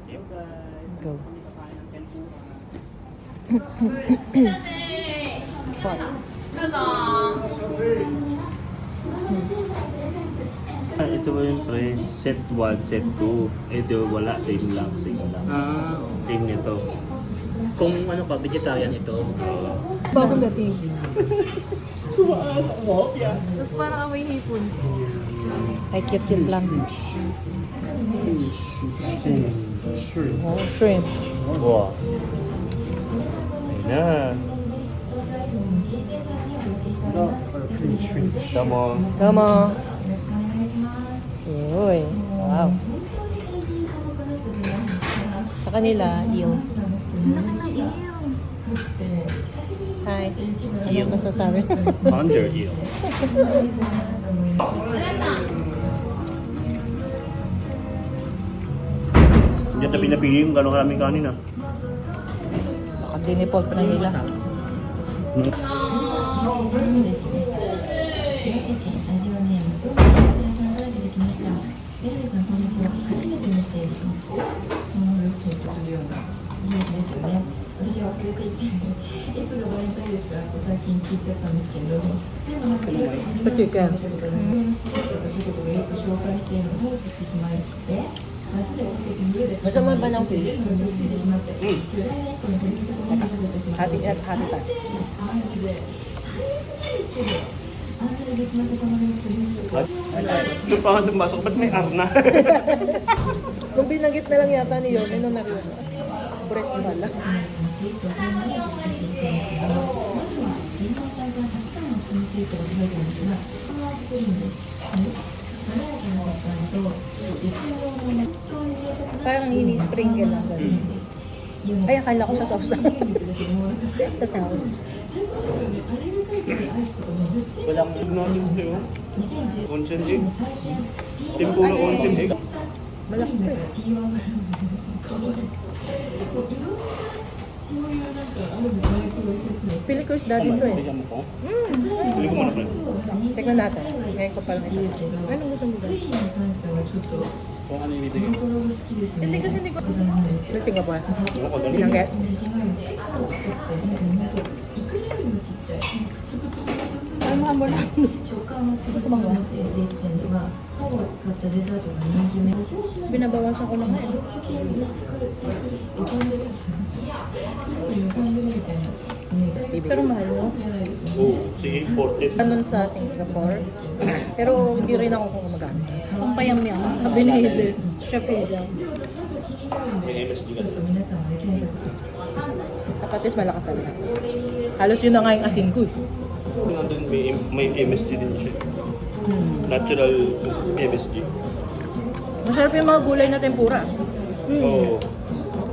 Yo guys, Go. kami kakain ng tempura. Fuck. Ito ba yung pre? Set 1, set 2. Ito wala, same lang, same lang. Same nito. Kung ano ka, vegetarian ito. Bagong dating. Tumaas ang mafia. Tapos parang amoy hipon. Ay, cute-cute lang. Oh, shrimp. Wow. Ayun na. Tama. Tama. Uy, wow. Sa kanila, eel. Hi. Ano masasabi? Under eel. Hindi natin pinapili yung gano'ng karaming kanin ah. Baka dinipol pa na nila. Chicken. Gusto mo ba ng fish? Hati pa. Ito pa nga tumasok, ba't may arna? Kung binanggit na lang yata ni Yorme nung nariyan. Breast pala. Parang ini-sprinkle lang ganun. Ay, akala ko sa sauce lang. Sa sauce. Walang egg natin sa'yo. Onsen egg. Tempura onsen egg. Malaki pa eh. Pili ko isda dito eh. Bigyan mo ko. Pili ko muna pa. Tignan natin. Ngayon ko palang ito. Anong gusto mo ba? Kung ano yung bibigyan. Hindi kasi hindi ko... Luting ka ba? Ako ko doon. Binanggit? Ay, mahamba na. Ito ko ba? Binabawasan ko lang. Pero mahal mo. Oo, sige, imported. Nandun sa Singapore. Pero hindi rin ako kung gumagamit. Ang payam-yam. Sabi ni Hazel. Chef Hazel. May MSG ka. Sapatis malakas talaga. Halos yun na nga yung asin ko eh. Nandun may MSG din siya. Natural MSG. Masarap yung mga gulay na tempura. Oo.